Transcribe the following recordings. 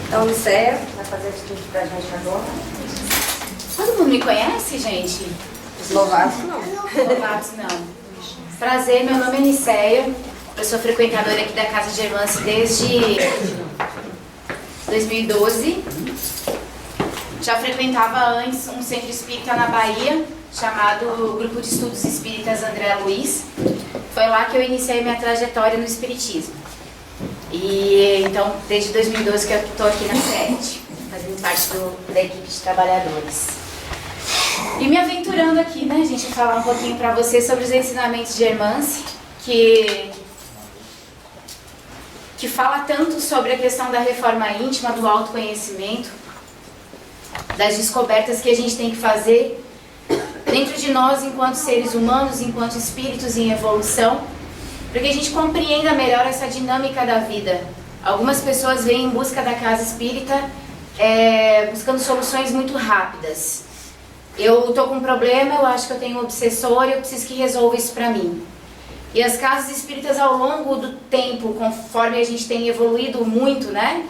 Então, Licéia vai fazer a atitude pra gente agora. Todo mundo me conhece, gente? Os novatos, não. Novatos, não. Prazer, meu nome é Nicéia. Eu sou frequentadora aqui da Casa de Irmãs desde 2012. Já frequentava antes um centro espírita na Bahia, chamado Grupo de Estudos Espíritas André Luiz. Foi lá que eu iniciei minha trajetória no espiritismo. E então, desde 2012 que eu estou aqui na sede, fazendo parte da equipe de trabalhadores. E me aventurando aqui, né, gente, falar um pouquinho para vocês sobre os ensinamentos de Hermance, que fala tanto sobre a questão da reforma íntima, do autoconhecimento, das descobertas que a gente tem que fazer dentro de nós enquanto seres humanos, enquanto espíritos em evolução, para que a gente compreenda melhor essa dinâmica da vida. Algumas pessoas vêm em busca da casa espírita buscando soluções muito rápidas. Eu estou com um problema, eu acho que eu tenho um obsessor e eu preciso que resolva isso para mim. E as casas espíritas, ao longo do tempo, conforme a gente tem evoluído muito, né,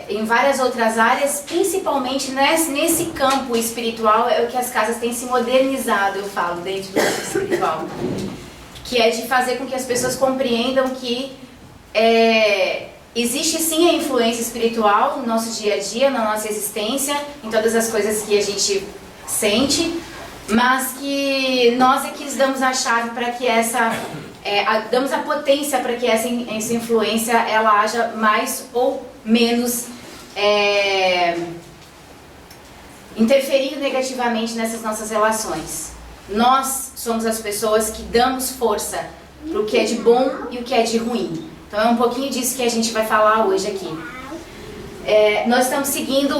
em várias outras áreas, principalmente nesse campo espiritual, é o que as casas têm se modernizado, eu falo, dentro do campo espiritual. Que é de fazer com que as pessoas compreendam que existe sim a influência espiritual no nosso dia a dia, na nossa existência, em todas as coisas que a gente sente, mas que nós é que lhes damos a chave para que damos a potência para que essa influência ela haja mais ou menos interferindo negativamente nessas nossas relações. Nós somos as pessoas que damos força para o que é de bom e o que é de ruim. Então é um pouquinho disso que a gente vai falar hoje aqui. Nós estamos seguindo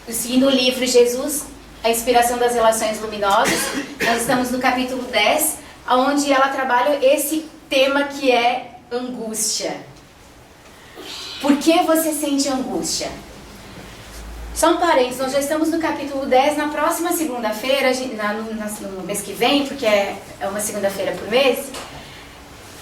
seguindo o livro Jesus, a inspiração das relações luminosas. Nós estamos no capítulo 10, onde ela trabalha esse tema que é angústia. Por que você sente angústia? Só um parênteses, nós já estamos no capítulo 10, na próxima segunda-feira, no mês que vem, porque é uma segunda-feira por mês,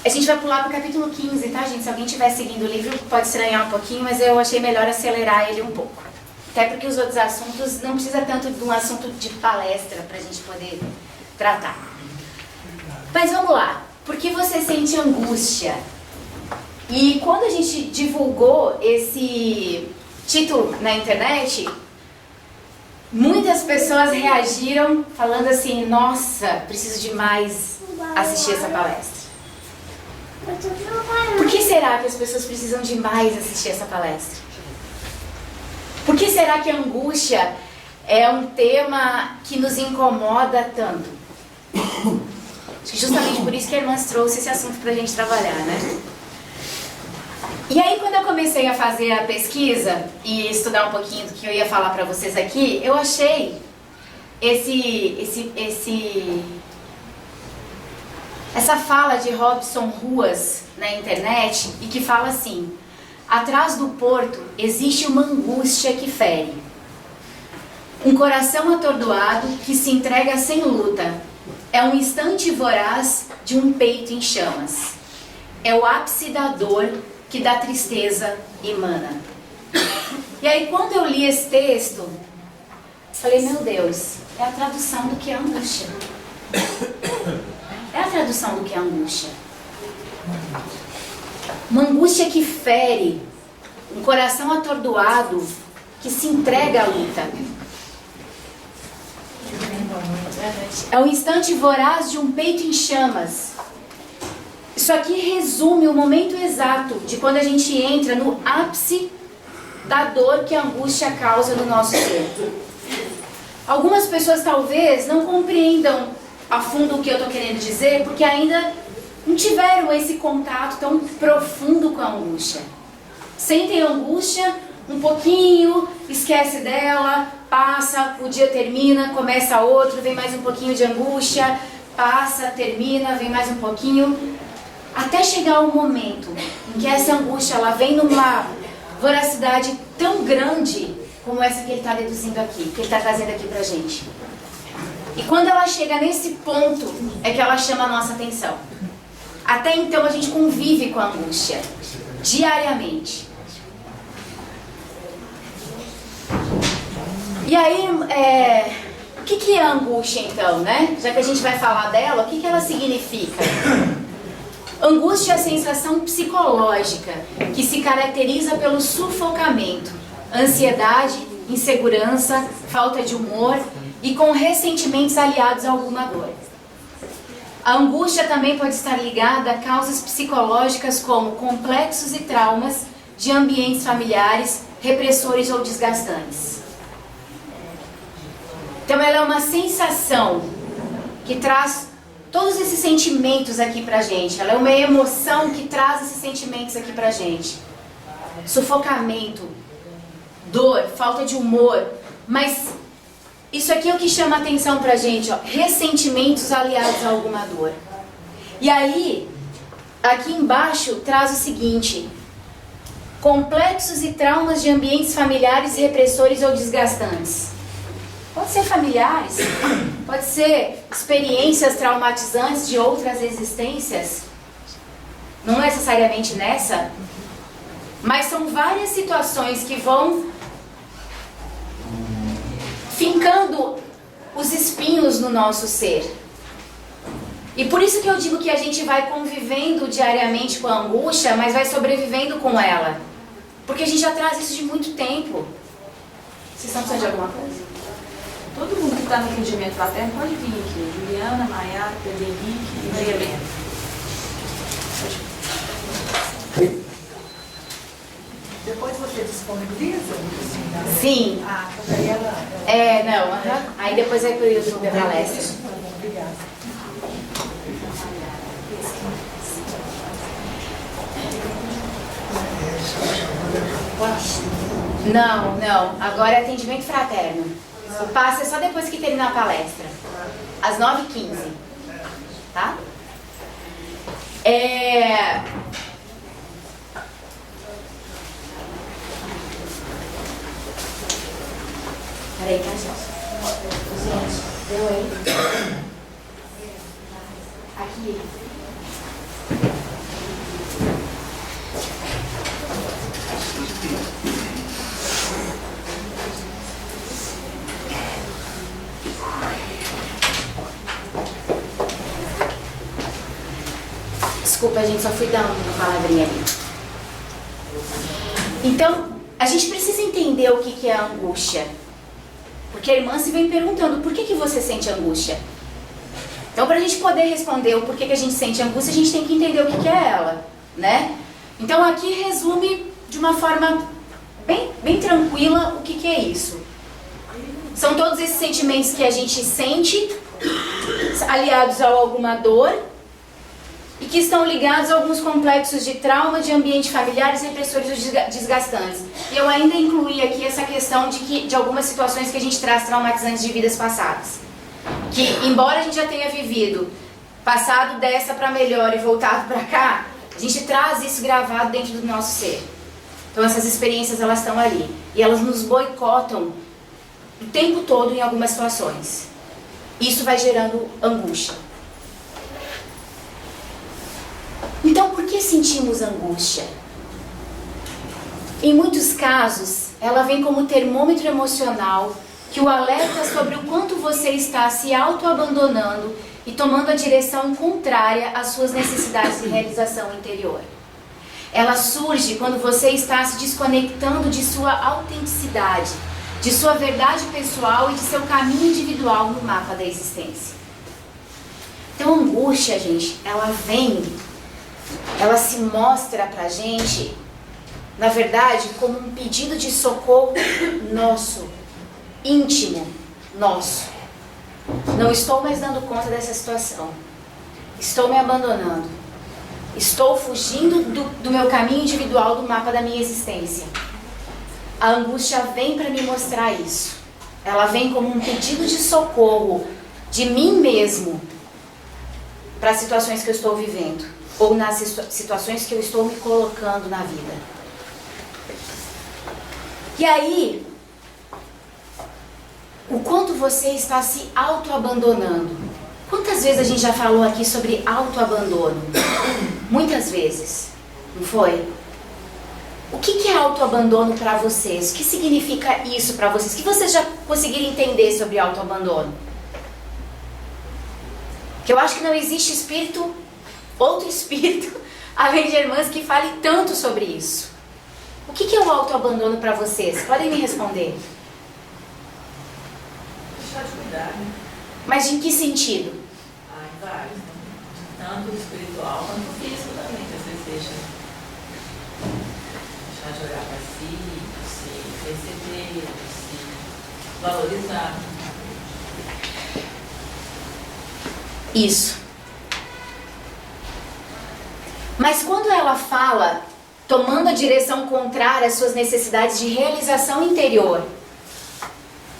a gente vai pular para o capítulo 15, tá, gente? Se alguém estiver seguindo o livro, pode estranhar um pouquinho, mas eu achei melhor acelerar ele um pouco. Até porque os outros assuntos, não precisa tanto de um assunto de palestra para a gente poder tratar. Mas vamos lá, por que você sente angústia? E quando a gente divulgou esse título na internet, muitas pessoas reagiram falando assim: nossa, preciso demais assistir essa palestra. Por que será que as pessoas precisam demais assistir essa palestra? Por que será que a angústia é um tema que nos incomoda tanto? Acho que justamente por isso que a irmã trouxe esse assunto pra gente trabalhar, né? E aí, quando eu comecei a fazer a pesquisa e estudar um pouquinho do que eu ia falar pra vocês aqui, eu achei essa fala de Robson Ruas na internet, e que fala assim: atrás do porto existe uma angústia que fere, um coração atordoado que se entrega sem luta, é um instante voraz de um peito em chamas, é o ápice da dor que da tristeza emana. E aí, quando eu li esse texto, falei: meu Deus, é a tradução do que é angústia. É a tradução do que é angústia. Uma angústia que fere, um coração atordoado que se entrega à luta. É um instante voraz de um peito em chamas. Isso aqui resume o momento exato de quando a gente entra no ápice da dor que a angústia causa no nosso ser. Algumas pessoas talvez não compreendam a fundo o que eu estou querendo dizer, porque ainda não tiveram esse contato tão profundo com a angústia. Sentem a angústia um pouquinho, esquece dela, passa, o dia termina, começa outro, vem mais um pouquinho de angústia, passa, termina, vem mais um pouquinho, até chegar o momento em que essa angústia ela vem numa voracidade tão grande como essa que ele está deduzindo aqui, que ele está trazendo aqui pra gente. E quando ela chega nesse ponto, é que ela chama a nossa atenção. Até então a gente convive com a angústia, diariamente. E aí, o que é a angústia então, né? Já que a gente vai falar dela, o que ela significa? Angústia é a sensação psicológica que se caracteriza pelo sufocamento, ansiedade, insegurança, falta de humor e com ressentimentos aliados a alguma dor. A angústia também pode estar ligada a causas psicológicas como complexos e traumas de ambientes familiares, repressores ou desgastantes. Então ela é uma sensação que traz todos esses sentimentos aqui pra gente. Ela é uma emoção que traz esses sentimentos aqui pra gente. Sufocamento, dor, falta de humor. Mas isso aqui é o que chama a atenção pra gente, ó. Ressentimentos aliados a alguma dor. E aí, aqui embaixo traz o seguinte: complexos e traumas de ambientes familiares, repressores ou desgastantes. Pode ser familiares, pode ser experiências traumatizantes de outras existências, não necessariamente nessa, mas são várias situações que vão fincando os espinhos no nosso ser. E por isso que eu digo que a gente vai convivendo diariamente com a angústia, mas vai sobrevivendo com ela. Porque a gente já traz isso de muito tempo. Vocês estão precisando de alguma coisa? Todo mundo que está no atendimento paterno pode vir aqui. Juliana, Maiara, Pedro Henrique e Maria Helena. Depois você disponibiliza? Sim. Ah, então daí ela... Não, aí depois vai pro YouTube a palestra. Obrigada. Não. Agora é atendimento fraterno. O passe é só depois que terminar a palestra. Às 9h15. Tá? Peraí, tá, gente? Deu aí? Aqui. Desculpa, gente, só fui dar uma palavrinha ali. Então, a gente precisa entender o que é a angústia. Porque a irmã se vem perguntando, por que você sente angústia? Então, para a gente poder responder o porquê que a gente sente angústia, a gente tem que entender o que é ela, né? Então, aqui resume de uma forma bem tranquila o que é isso. São todos esses sentimentos que a gente sente, aliados a alguma dor, e que estão ligados a alguns complexos de trauma, de ambiente familiares, repressores ou desgastantes. E eu ainda incluí aqui essa questão de algumas situações que a gente traz traumatizantes de vidas passadas. Que, embora a gente já tenha vivido, passado dessa para melhor e voltado para cá, a gente traz isso gravado dentro do nosso ser. Então essas experiências, elas estão ali. E elas nos boicotam o tempo todo em algumas situações. Isso vai gerando angústia. Então, por que sentimos angústia? Em muitos casos, ela vem como termômetro emocional que o alerta sobre o quanto você está se auto-abandonando e tomando a direção contrária às suas necessidades de realização interior. Ela surge quando você está se desconectando de sua autenticidade, de sua verdade pessoal e de seu caminho individual no mapa da existência. Então, a angústia, gente, ela se mostra pra gente, na verdade, como um pedido de socorro nosso, íntimo nosso. Não estou mais dando conta dessa situação. Estou me abandonando. Estou fugindo do meu caminho individual, do mapa da minha existência. A angústia vem para me mostrar isso. Ela vem como um pedido de socorro de mim mesmo para as situações que eu estou vivendo, ou nas situações que eu estou me colocando na vida. E aí, o quanto você está se auto-abandonando. Quantas vezes a gente já falou aqui sobre auto-abandono? Muitas vezes, não foi? O que é autoabandono para vocês? O que significa isso para vocês? O que vocês já conseguiram entender sobre autoabandono? Que eu acho que não existe espírito, outro espírito, além de irmãs, que fale tanto sobre isso. O que é o autoabandono para vocês? Podem me responder. Deixar de cuidar, né? Mas em que sentido? Em vários, né? Tanto espiritual quanto físico também, que às vezes deixar de olhar para si, de se perceber, de se valorizar. Isso. Mas quando ela fala, tomando a direção contrária às suas necessidades de realização interior,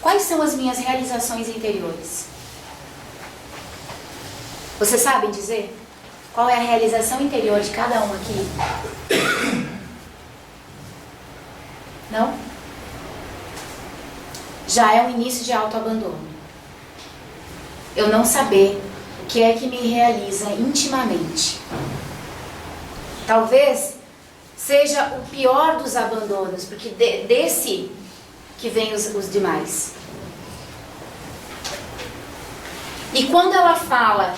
quais são as minhas realizações interiores? Vocês sabem dizer? Qual é a realização interior de cada um aqui? Não? Já é um início de autoabandono. Eu não saber o que é que me realiza intimamente. Talvez seja o pior dos abandonos, porque desse que vem os demais. E quando ela fala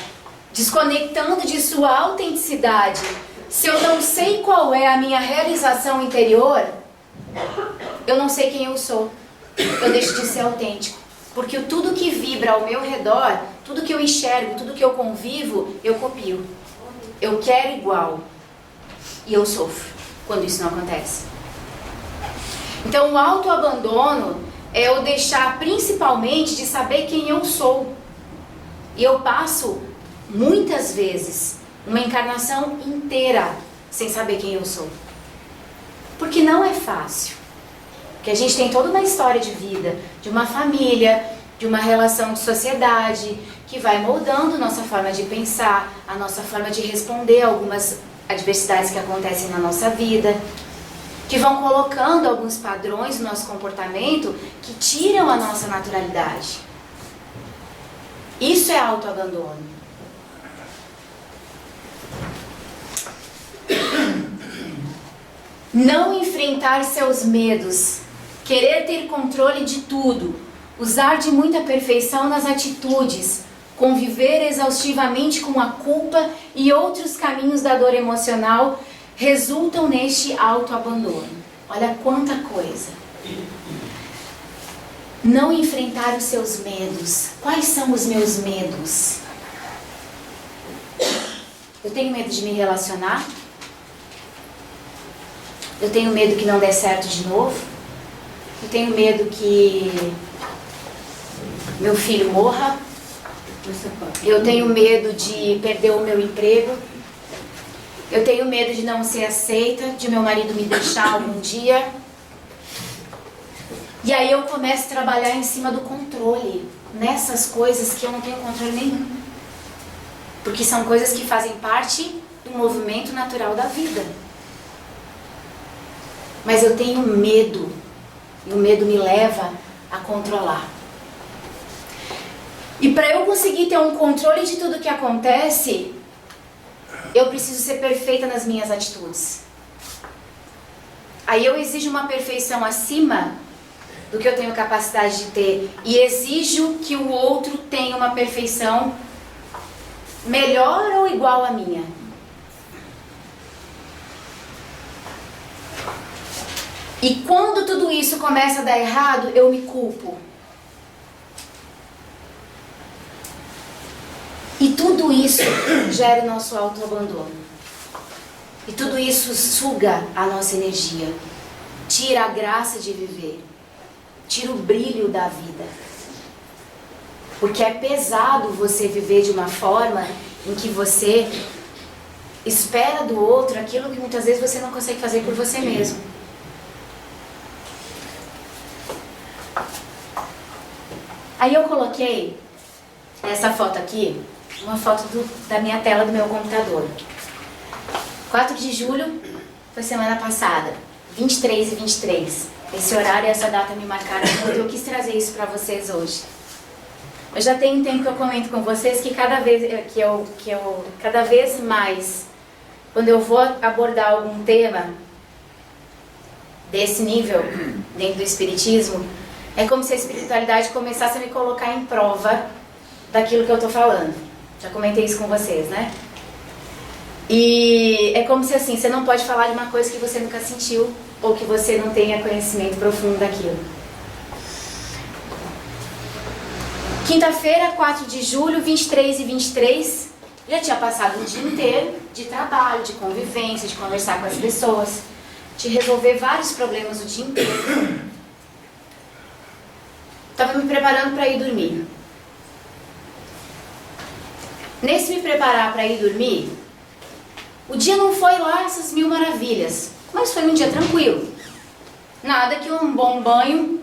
desconectando de sua autenticidade, se eu não sei qual é a minha realização interior, eu não sei quem eu sou. Eu deixo de ser autêntico. Porque tudo que vibra ao meu redor, tudo que eu enxergo, tudo que eu convivo, eu copio. Eu quero igual. E eu sofro quando isso não acontece. Então o autoabandono é eu deixar principalmente de saber quem eu sou. E eu passo muitas vezes uma encarnação inteira sem saber quem eu sou. Porque não é fácil. Porque a gente tem toda uma história de vida, de uma família, de uma relação de sociedade, que vai moldando nossa forma de pensar, a nossa forma de responder a algumas adversidades que acontecem na nossa vida, que vão colocando alguns padrões no nosso comportamento que tiram a nossa naturalidade. Isso é autoabandono. Não enfrentar seus medos, querer ter controle de tudo, usar de muita perfeição nas atitudes, conviver exaustivamente com a culpa e outros caminhos da dor emocional resultam neste autoabandono. Olha quanta coisa. Não enfrentar os seus medos. Quais são os meus medos? Eu tenho medo de me relacionar. Eu tenho medo que não dê certo de novo. Eu tenho medo que meu filho morra. Eu tenho medo de perder o meu emprego. Eu tenho medo de não ser aceita, de meu marido me deixar algum dia. E aí eu começo a trabalhar em cima do controle, nessas coisas que eu não tenho controle nenhum. Porque são coisas que fazem parte do movimento natural da vida. Mas eu tenho medo, e o medo me leva a controlar. E para eu conseguir ter um controle de tudo que acontece, eu preciso ser perfeita nas minhas atitudes. Aí eu exijo uma perfeição acima do que eu tenho capacidade de ter. E exijo que o outro tenha uma perfeição melhor ou igual à minha. E quando tudo isso começa a dar errado, eu me culpo. E tudo isso gera o nosso autoabandono. E tudo isso suga a nossa energia. Tira a graça de viver. Tira o brilho da vida. Porque é pesado você viver de uma forma em que você espera do outro aquilo que muitas vezes você não consegue fazer por você mesmo. Aí eu coloquei essa foto aqui, uma foto da minha tela do meu computador. 4 de julho foi semana passada, 23 e 23. Esse horário e essa data me marcaram muito, eu quis trazer isso para vocês hoje. Eu já tenho um tempo que eu comento com vocês que cada vez mais, quando eu vou abordar algum tema, desse nível dentro do espiritismo, é como se a espiritualidade começasse a me colocar em prova daquilo que eu tô falando. Já comentei isso com vocês, né? E é como se assim, você não pode falar de uma coisa que você nunca sentiu ou que você não tenha conhecimento profundo daquilo. Quinta-feira, 4 de julho, 23 e 23, já tinha passado o dia inteiro de trabalho, de convivência, de conversar com as pessoas, de resolver vários problemas o dia inteiro. Estava me preparando para ir dormir. Nesse me preparar para ir dormir, o dia não foi lá essas mil maravilhas, mas foi um dia tranquilo. Nada que um bom banho,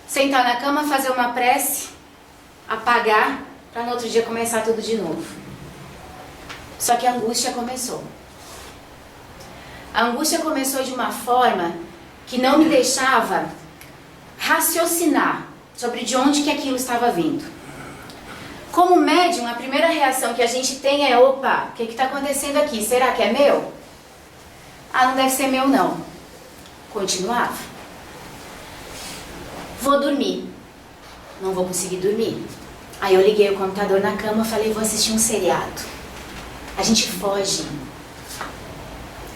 sentar na cama, fazer uma prece, apagar, para no outro dia começar tudo de novo. Só que a angústia começou. A angústia começou de uma forma que não me deixava raciocinar sobre de onde que aquilo estava vindo. Como médium, a primeira reação que a gente tem é: opa, o que está acontecendo aqui? Será que é meu? Ah, não deve ser meu não. Continuava. Vou dormir. Não vou conseguir dormir. Aí eu liguei o computador na cama e falei: vou assistir um seriado. A gente foge.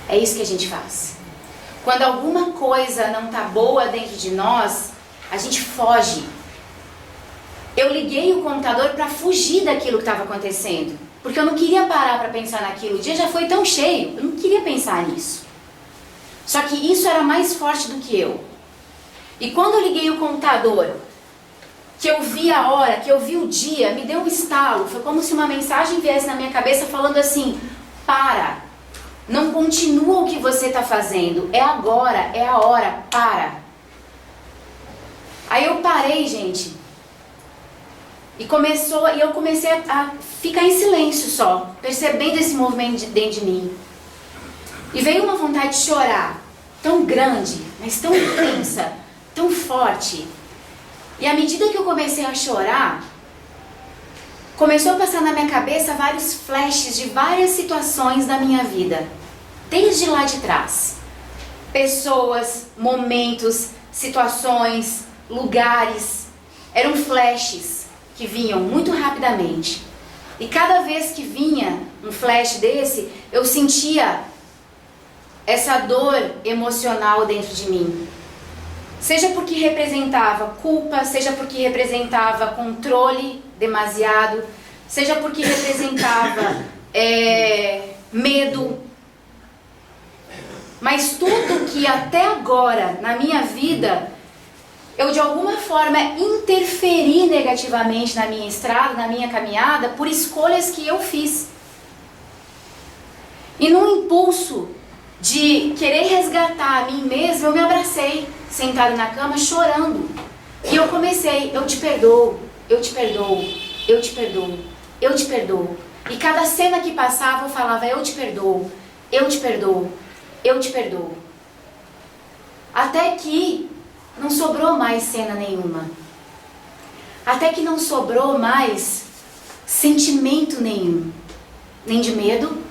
É isso que a gente faz. Quando alguma coisa não está boa dentro de nós, a gente foge. Eu liguei o computador para fugir daquilo que estava acontecendo, porque eu não queria parar para pensar naquilo. O dia já foi tão cheio, eu não queria pensar nisso. Só que isso era mais forte do que eu. E quando eu liguei o computador, que eu vi a hora, que eu vi o dia, me deu um estalo. Foi como se uma mensagem viesse na minha cabeça falando assim: para, não continua o que você está fazendo, é agora, é a hora, para. Aí eu parei, gente. E eu comecei a ficar em silêncio só, percebendo esse movimento dentro de mim. E veio uma vontade de chorar, tão grande, mas tão intensa, tão forte. E à medida que eu comecei a chorar, começou a passar na minha cabeça vários flashes de várias situações da minha vida, desde lá de trás. Pessoas, momentos, situações, lugares, eram flashes que vinham muito rapidamente. E cada vez que vinha um flash desse, eu sentia essa dor emocional dentro de mim. Seja porque representava culpa, seja porque representava controle demasiado, seja porque representava medo. Mas tudo que até agora na minha vida eu de alguma forma interferi negativamente na minha estrada, na minha caminhada, por escolhas que eu fiz. E num impulso de querer resgatar a mim mesma, eu me abracei, sentada na cama, chorando. E eu comecei: eu te perdoo, eu te perdoo, eu te perdoo, eu te perdoo. E cada cena que passava eu falava: eu te perdoo, eu te perdoo, eu te perdoo. Até que não sobrou mais cena nenhuma. Até que não sobrou mais sentimento nenhum. Nem de medo,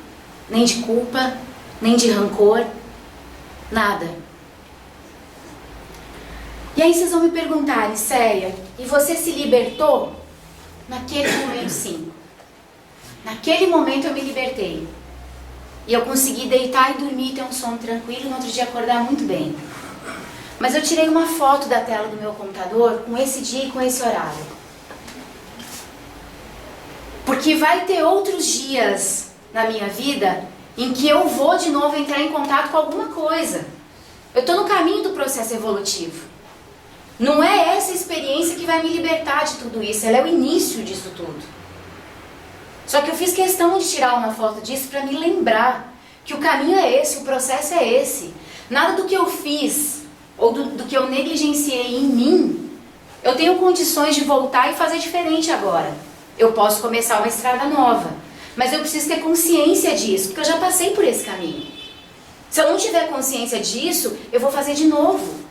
nem de culpa, nem de rancor, nada. E aí vocês vão me perguntar: Nicéia, e você se libertou? Naquele momento, sim. Naquele momento eu me libertei. E eu consegui deitar e dormir, ter um sono tranquilo e no outro dia acordar muito bem. Mas eu tirei uma foto da tela do meu computador com esse dia e com esse horário. Porque vai ter outros dias na minha vida em que eu vou de novo entrar em contato com alguma coisa. Eu estou no caminho do processo evolutivo. Não é essa experiência que vai me libertar de tudo isso, ela é o início disso tudo. Só que eu fiz questão de tirar uma foto disso para me lembrar que o caminho é esse, o processo é esse. Nada do que eu fiz ou do que eu negligenciei em mim, eu tenho condições de voltar e fazer diferente agora. Eu posso começar uma estrada nova, mas eu preciso ter consciência disso, porque eu já passei por esse caminho. Se eu não tiver consciência disso, eu vou fazer de novo.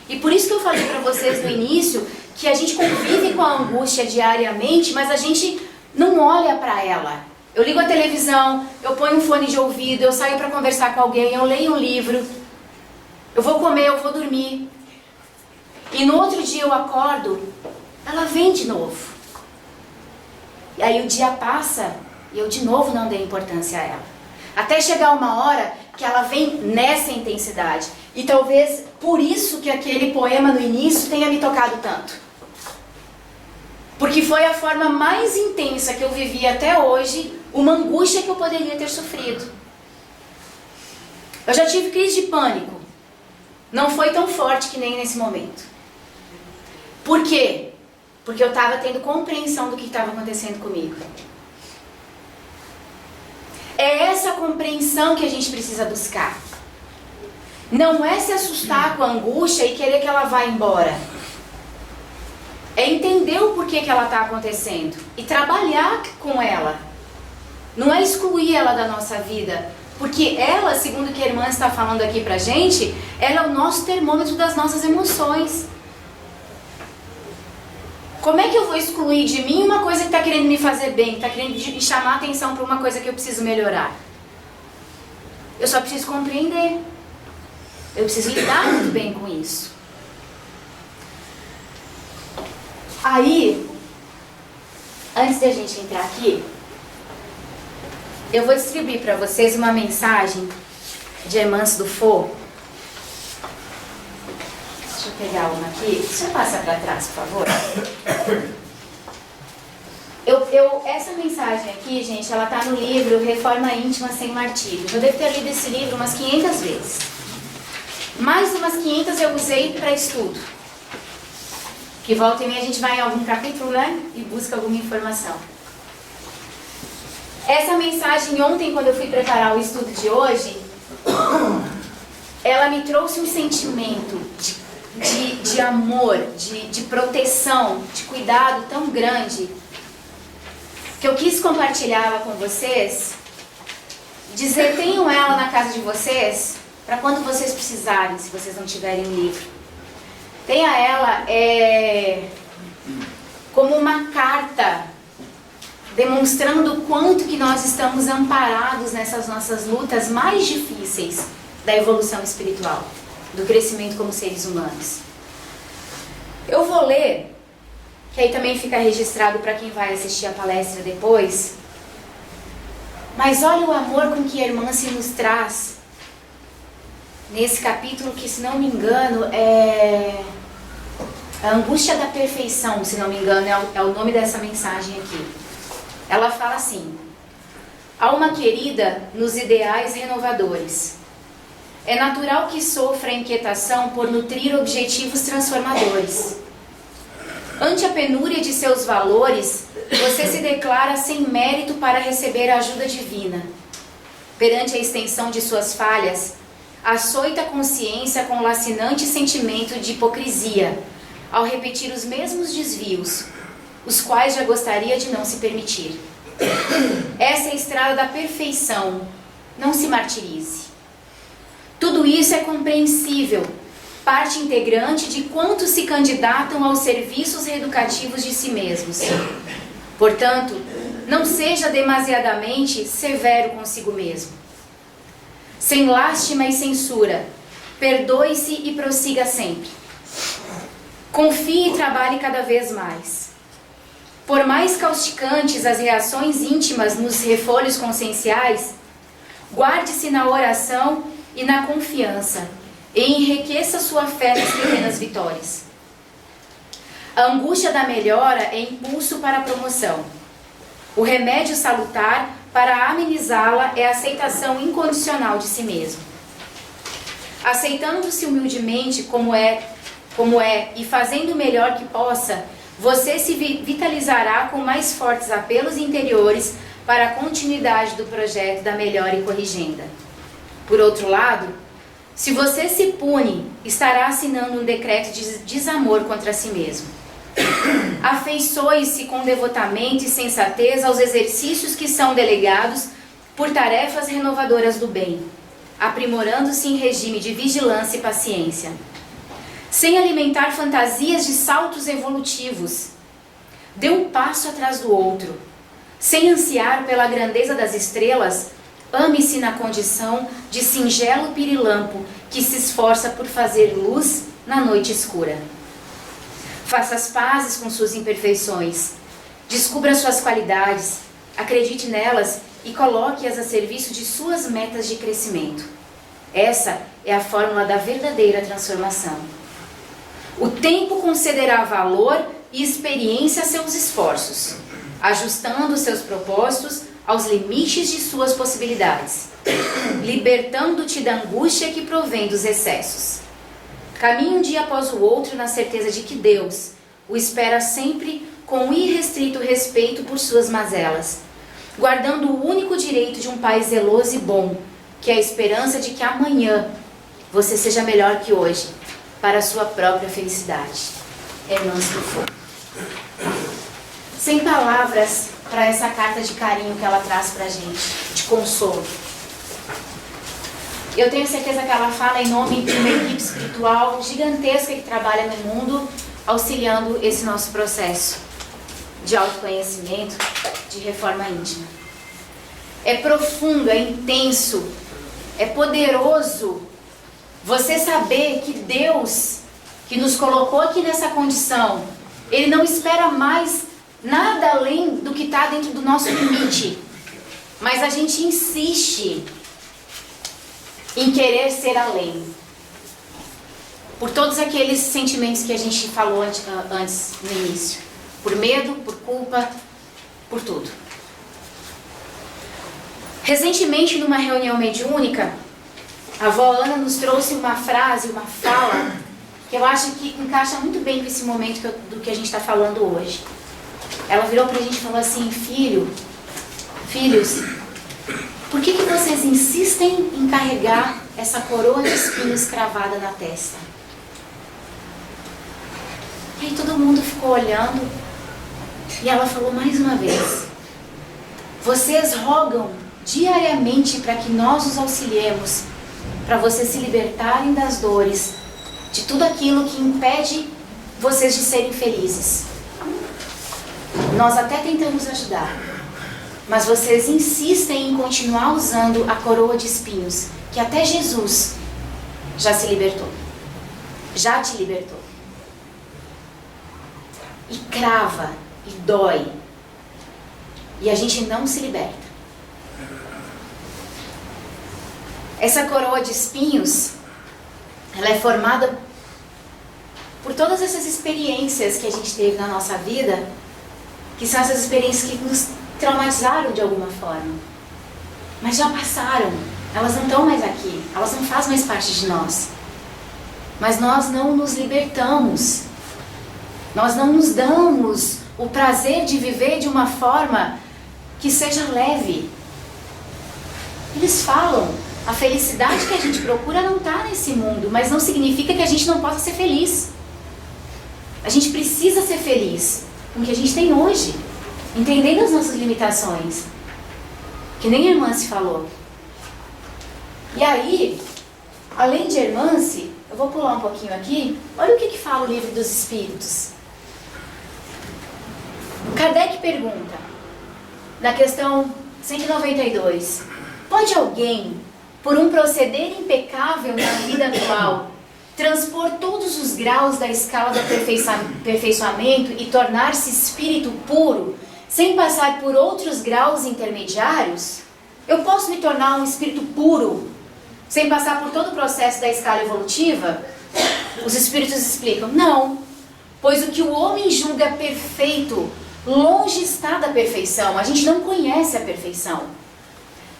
E por isso que eu falei para vocês no início que a gente convive com a angústia diariamente, mas a gente não olha para ela. Eu ligo a televisão, eu ponho um fone de ouvido, eu saio para conversar com alguém, eu leio um livro. Eu vou comer, eu vou dormir. E no outro dia eu acordo, ela vem de novo. E aí o dia passa e eu de novo não dei importância a ela. Até chegar uma hora que ela vem nessa intensidade. E talvez por isso que aquele poema no início tenha me tocado tanto. Porque foi a forma mais intensa que eu vivi até hoje, uma angústia que eu poderia ter sofrido. Eu já tive crise de pânico. Não foi tão forte que nem nesse momento. Por quê? Porque eu estava tendo compreensão do que estava acontecendo comigo. É essa compreensão que a gente precisa buscar. Não é se assustar com a angústia e querer que ela vá embora. É entender o porquê que ela está acontecendo e trabalhar com ela. Não é excluir ela da nossa vida. Porque ela, segundo o que a irmã está falando aqui pra gente, ela é o nosso termômetro das nossas emoções. Como é que eu vou excluir de mim uma coisa que está querendo me fazer bem, que está querendo me chamar a atenção para uma coisa que eu preciso melhorar? Eu só preciso compreender. Eu preciso lidar muito bem com isso. Aí, antes de a gente entrar aqui, eu vou distribuir para vocês uma mensagem de Hermance Dufault. Deixa eu pegar uma aqui. Deixa eu passar para trás, por favor. Essa mensagem aqui, gente, ela tá no livro Reforma Íntima Sem Martírio. Eu devo ter lido esse livro umas 500 vezes. Mais umas 500 eu usei para estudo. Que volta e meia a gente vai em algum capítulo, né? E busca alguma informação. Essa mensagem ontem, quando eu fui preparar o estudo de hoje, ela me trouxe um sentimento de amor, de proteção, de cuidado tão grande, que eu quis compartilhá-la com vocês, dizer, tenham ela na casa de vocês, para quando vocês precisarem, se vocês não tiverem um livro. Tenha ela como uma carta, demonstrando o quanto que nós estamos amparados nessas nossas lutas mais difíceis da evolução espiritual, do crescimento como seres humanos. Eu vou ler, que aí também fica registrado para quem vai assistir a palestra depois, mas olha o amor com que a irmã se nos traz nesse capítulo que, se não me engano, é a angústia da perfeição, se não me engano, é o nome dessa mensagem aqui. Ela fala assim: alma querida nos ideais renovadores, é natural que sofra a inquietação por nutrir objetivos transformadores. Ante a penúria de seus valores, você se declara sem mérito para receber a ajuda divina. Perante a extensão de suas falhas, açoita a consciência com lacinante sentimento de hipocrisia, ao repetir os mesmos desvios, os quais já gostaria de não se permitir. Essa é a estrada da perfeição, não se martirize. Tudo isso é compreensível, parte integrante de quantos se candidatam aos serviços reeducativos de si mesmos. Portanto, não seja demasiadamente severo consigo mesmo. Sem lástima e censura, perdoe-se e prossiga sempre. Confie e trabalhe cada vez mais. Por mais causticantes as reações íntimas nos refolhos conscienciais, guarde-se na oração e na confiança, e enriqueça sua fé nas pequenas vitórias. A angústia da melhora é impulso para a promoção. O remédio salutar para amenizá-la é a aceitação incondicional de si mesmo. Aceitando-se humildemente como é e fazendo o melhor que possa, você se vitalizará com mais fortes apelos interiores para a continuidade do projeto da melhora e corrigenda. Por outro lado, se você se pune, estará assinando um decreto de desamor contra si mesmo. Afeiçoe-se com devotamento e sensatez aos exercícios que são delegados por tarefas renovadoras do bem, aprimorando-se em regime de vigilância e paciência. Sem alimentar fantasias de saltos evolutivos, dê um passo atrás do outro. Sem ansiar pela grandeza das estrelas, ame-se na condição de singelo pirilampo que se esforça por fazer luz na noite escura. Faça as pazes com suas imperfeições. Descubra suas qualidades, acredite nelas e coloque-as a serviço de suas metas de crescimento. Essa é a fórmula da verdadeira transformação. O tempo concederá valor e experiência a seus esforços, ajustando seus propósitos aos limites de suas possibilidades, libertando-te da angústia que provém dos excessos. Caminhe um dia após o outro na certeza de que Deus o espera sempre com irrestrito respeito por suas mazelas, guardando o único direito de um Pai zeloso e bom, que é a esperança de que amanhã você seja melhor que hoje, para a sua própria felicidade. Hermance Dufour. Sem palavras para essa carta de carinho que ela traz para a gente, de consolo. Eu tenho certeza que ela fala em nome de uma equipe espiritual gigantesca que trabalha no mundo, auxiliando esse nosso processo de autoconhecimento, de reforma íntima. É profundo, é intenso, é poderoso você saber que Deus, que nos colocou aqui nessa condição, Ele não espera mais nada além do que está dentro do nosso limite. Mas a gente insiste em querer ser além. Por todos aqueles sentimentos que a gente falou antes, no início. Por medo, por culpa, por tudo. Recentemente, numa reunião mediúnica, a avó Ana nos trouxe uma frase, uma fala, que eu acho que encaixa muito bem com esse momento do que a gente está falando hoje. Ela virou pra gente e falou assim: filhos, por que vocês insistem em carregar essa coroa de espinhos cravada na testa? E aí todo mundo ficou olhando e ela falou mais uma vez: vocês rogam diariamente para que nós os auxiliemos, para vocês se libertarem das dores, de tudo aquilo que impede vocês de serem felizes. Nós até tentamos ajudar, mas vocês insistem em continuar usando a coroa de espinhos, que até Jesus já se libertou, já te libertou. E crava, e dói, e a gente não se liberta. Essa coroa de espinhos, ela é formada por todas essas experiências que a gente teve na nossa vida, que são essas experiências que nos traumatizaram de alguma forma. Mas já passaram, elas não estão mais aqui, elas não fazem mais parte de nós. Mas nós não nos libertamos. Nós não nos damos o prazer de viver de uma forma que seja leve. Eles falam, a felicidade que a gente procura não está nesse mundo, mas não significa que a gente não possa ser feliz. A gente precisa ser feliz com o que a gente tem hoje, entendendo as nossas limitações, que nem a Hermance falou. E aí, além de Hermance, eu vou pular um pouquinho aqui, olha o que fala o Livro dos Espíritos. Kardec pergunta, na questão 192, pode alguém, por um proceder impecável na vida atual, transpor todos os graus da escala do aperfeiçoamento e tornar-se espírito puro, sem passar por outros graus intermediários? Eu posso me tornar um espírito puro, sem passar por todo o processo da escala evolutiva? Os espíritos explicam, não, pois o que o homem julga perfeito, longe está da perfeição. A gente não conhece a perfeição.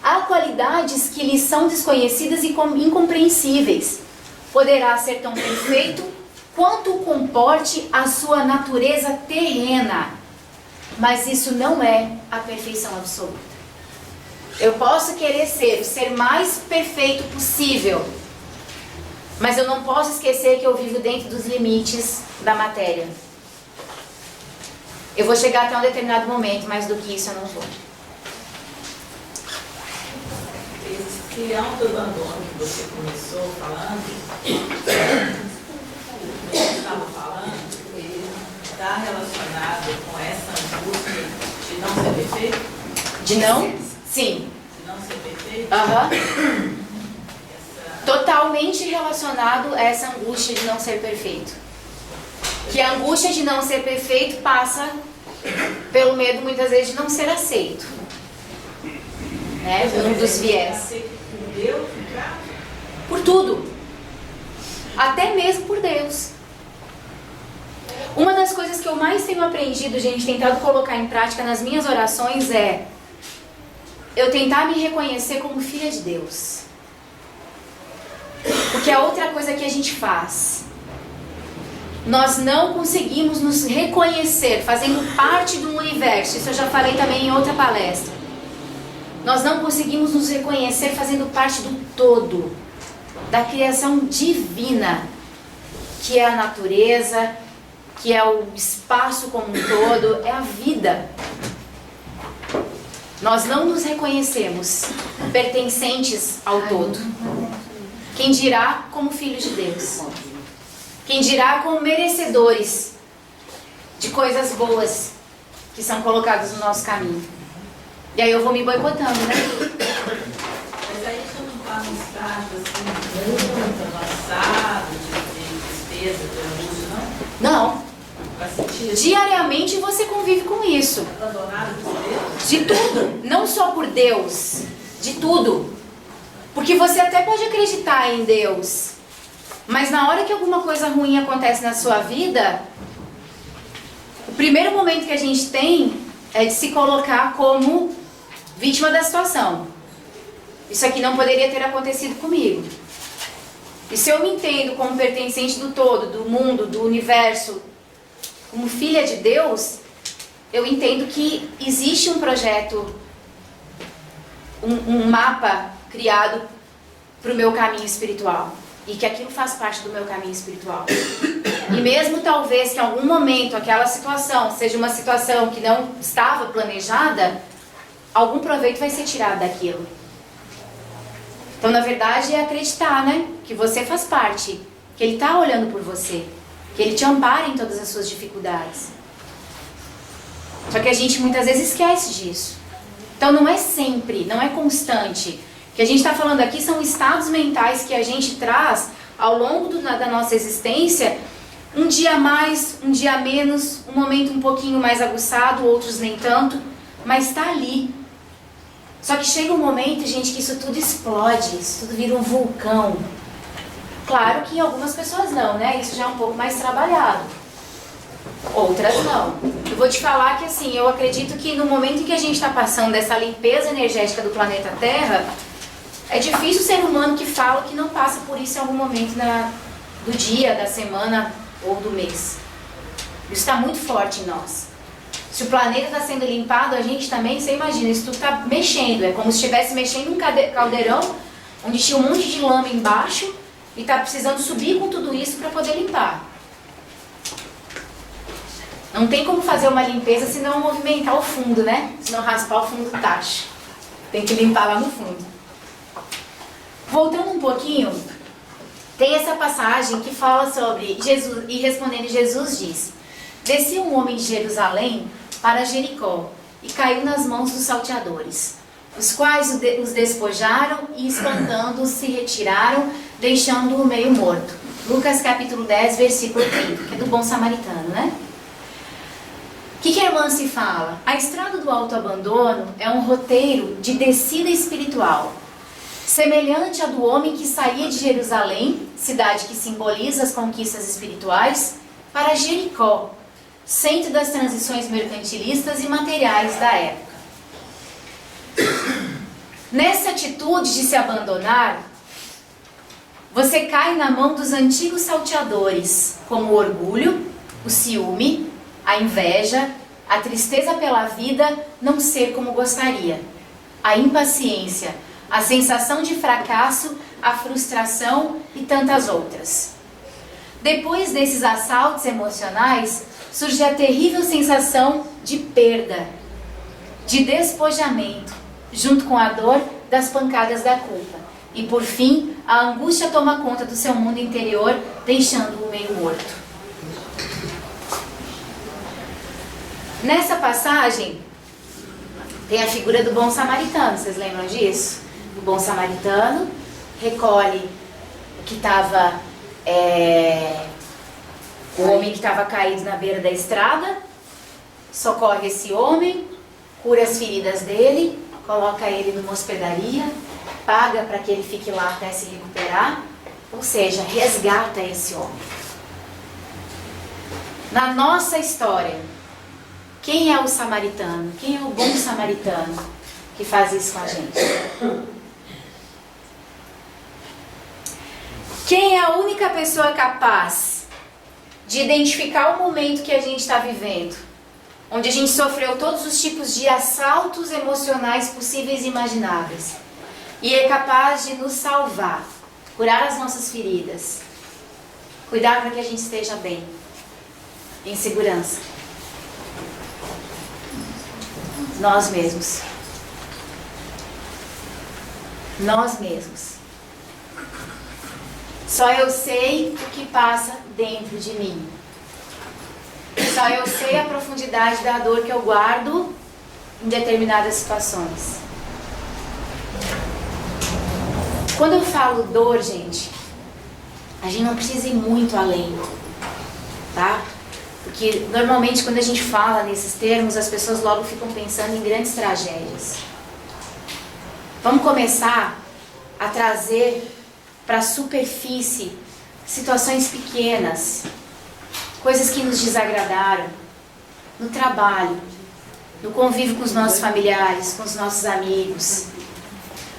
Há qualidades que lhe são desconhecidas e incompreensíveis. Poderá ser tão perfeito quanto comporte a sua natureza terrena, mas isso não é a perfeição absoluta. Eu posso querer ser o ser mais perfeito possível, mas eu não posso esquecer que eu vivo dentro dos limites da matéria. Eu vou chegar até um determinado momento, mais do que isso eu não vou. Esse autoabandono que você começou falando, você estava falando, está relacionado com essa angústia de não ser perfeito? De não? Sim. De não ser perfeito? Totalmente relacionado a essa angústia de não ser perfeito. Que a angústia de não ser perfeito passa pelo medo, muitas vezes, de não ser aceito. Né? Um dos viés. Por tudo. Até mesmo por Deus. Uma das coisas que eu mais tenho aprendido, gente, tentado colocar em prática nas minhas orações é eu tentar me reconhecer como filha de Deus. Porque é outra coisa que a gente faz. Nós não conseguimos nos reconhecer fazendo parte do universo. Isso eu já falei também em outra palestra. Nós não conseguimos nos reconhecer fazendo parte do todo, da criação divina, que é a natureza, que é o espaço como um todo, é a vida. Nós não nos reconhecemos pertencentes ao todo. Quem dirá como filhos de Deus? Quem dirá como merecedores de coisas boas que são colocadas no nosso caminho? E aí eu vou me boicotando, né? Mas aí você não está num estágio assim, muito avançado, de tristeza, de angústia, não? Não. Faz sentido? Diariamente você convive com isso. Abandonado por Deus? De tudo. Não só por Deus. De tudo. Porque você até pode acreditar em Deus. Mas na hora que alguma coisa ruim acontece na sua vida, o primeiro momento que a gente tem é de se colocar como vítima da situação. Isso aqui não poderia ter acontecido comigo. E se eu me entendo como pertencente do todo, do mundo, do universo, como filha de Deus, eu entendo que existe um projeto, um mapa criado para o meu caminho espiritual. E que aquilo faz parte do meu caminho espiritual. E mesmo talvez que em algum momento aquela situação seja uma situação que não estava planejada, algum proveito vai ser tirado daquilo. Então, na verdade, é acreditar, né? Que você faz parte, que Ele está olhando por você, que Ele te ampara em todas as suas dificuldades. Só que a gente muitas vezes esquece disso. Então, não é sempre, não é constante. O que a gente está falando aqui são estados mentais que a gente traz ao longo da nossa existência, um dia mais, um dia menos, um momento um pouquinho mais aguçado, outros nem tanto, mas está ali. Só que chega um momento, gente, que isso tudo explode, isso tudo vira um vulcão. Claro que em algumas pessoas não, né? Isso já é um pouco mais trabalhado. Outras não. Eu vou te falar que assim, eu acredito que no momento em que a gente está passando dessa limpeza energética do planeta Terra, é difícil o ser humano que fala que não passa por isso em algum momento do dia, da semana ou do mês. Isso está muito forte em nós. Se o planeta está sendo limpado, a gente também, você imagina, isso tudo está mexendo. É como se estivesse mexendo um caldeirão onde tinha um monte de lama embaixo e está precisando subir com tudo isso para poder limpar. Não tem como fazer uma limpeza se não movimentar o fundo, né? Se não raspar o fundo do tacho. Tem que limpar lá no fundo. Voltando um pouquinho, tem essa passagem que fala sobre Jesus, e respondendo Jesus diz: descia um homem de Jerusalém para Jericó e caiu nas mãos dos salteadores, os quais os despojaram e espantando-os se retiraram, deixando-o meio morto. Lucas capítulo 10, versículo 30, que é do bom samaritano, né? O que a irmã se fala? A estrada do autoabandono é um roteiro de descida espiritual, semelhante à do homem que saía de Jerusalém, cidade que simboliza as conquistas espirituais, para Jericó, centro das transições mercantilistas e materiais da época. Nessa atitude de se abandonar, você cai na mão dos antigos salteadores, como o orgulho, o ciúme, a inveja, a tristeza pela vida não ser como gostaria, a impaciência, a sensação de fracasso, a frustração e tantas outras. Depois desses assaltos emocionais, surge a terrível sensação de perda, de despojamento, junto com a dor das pancadas da culpa. E por fim, a angústia toma conta do seu mundo interior, deixando-o meio morto. Nessa passagem, tem a figura do bom samaritano, vocês lembram disso? O bom samaritano recolhe o que estava, o homem que estava caído na beira da estrada, socorre esse homem, cura as feridas dele, coloca ele numa hospedaria, paga para que ele fique lá até se recuperar, ou seja, resgata esse homem. Na nossa história, quem é o samaritano? Quem é o bom samaritano que faz isso com a gente? Quem é a única pessoa capaz de identificar o momento que a gente está vivendo, onde a gente sofreu todos os tipos de assaltos emocionais possíveis e imagináveis, e é capaz de nos salvar, curar as nossas feridas, cuidar para que a gente esteja bem, em segurança? Nós mesmos. Nós mesmos. Só eu sei o que passa dentro de mim. Só eu sei a profundidade da dor que eu guardo em determinadas situações. Quando eu falo dor, gente, a gente não precisa ir muito além, tá? Porque normalmente quando a gente fala nesses termos, as pessoas logo ficam pensando em grandes tragédias. Vamos começar a trazer para a superfície situações pequenas, coisas que nos desagradaram, no trabalho, no convívio com os nossos familiares, com os nossos amigos.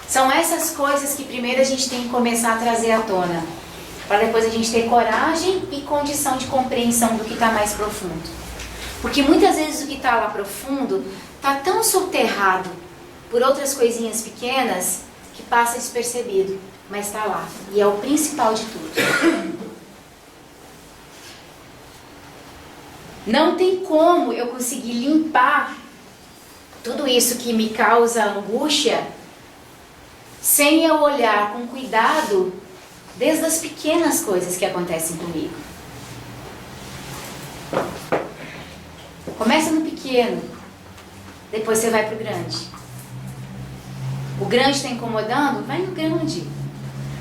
São essas coisas que primeiro a gente tem que começar a trazer à tona, para depois a gente ter coragem e condição de compreensão do que está mais profundo. Porque muitas vezes o que está lá profundo está tão soterrado por outras coisinhas pequenas que passa despercebido, mas está lá. E é o principal de tudo. Não tem como eu conseguir limpar tudo isso que me causa angústia sem eu olhar com cuidado desde as pequenas coisas que acontecem comigo. Começa no pequeno, depois você vai para o grande. O grande está incomodando? Vai no grande.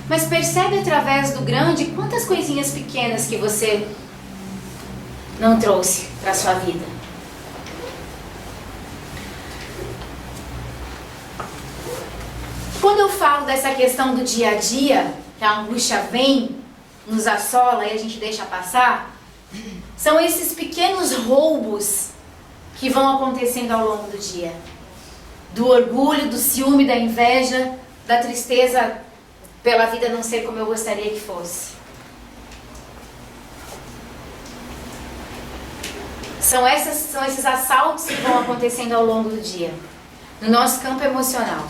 Mas percebe através do grande quantas coisinhas pequenas que você não trouxe para a sua vida. Quando eu falo dessa questão do dia a dia, que a angústia vem, nos assola e a gente deixa passar, são esses pequenos roubos que vão acontecendo ao longo do dia. Do orgulho, do ciúme, da inveja, da tristeza pela vida não ser como eu gostaria que fosse. São esses assaltos que vão acontecendo ao longo do dia, no nosso campo emocional.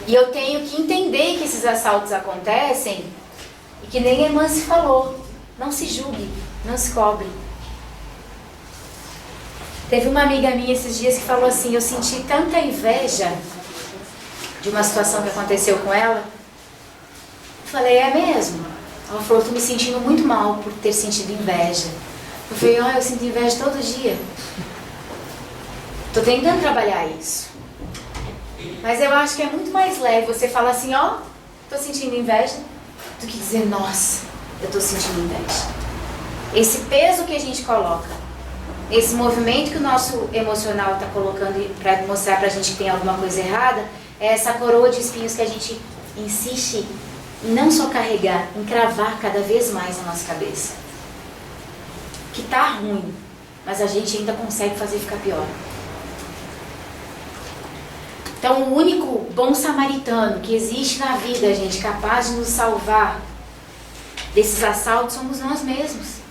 E eu tenho que entender que esses assaltos acontecem e que nem a irmã se falou. Não se julgue, não se cobre. Teve uma amiga minha esses dias que falou assim, eu senti tanta inveja de uma situação que aconteceu com ela. Eu falei, é mesmo? Ela falou, estou me sentindo muito mal por ter sentido inveja. Eu falei, eu sinto inveja todo dia. Estou tentando trabalhar isso. Mas eu acho que é muito mais leve você falar assim, estou sentindo inveja, do que dizer, nossa, eu estou sentindo inveja. Esse peso que a gente coloca, esse movimento que o nosso emocional está colocando para mostrar para a gente que tem alguma coisa errada, é essa coroa de espinhos que a gente insiste em não só carregar, em cravar cada vez mais na nossa cabeça. Que tá ruim, mas a gente ainda consegue fazer ficar pior. Então, o único bom samaritano que existe na vida, gente, capaz de nos salvar desses assaltos, somos nós mesmos.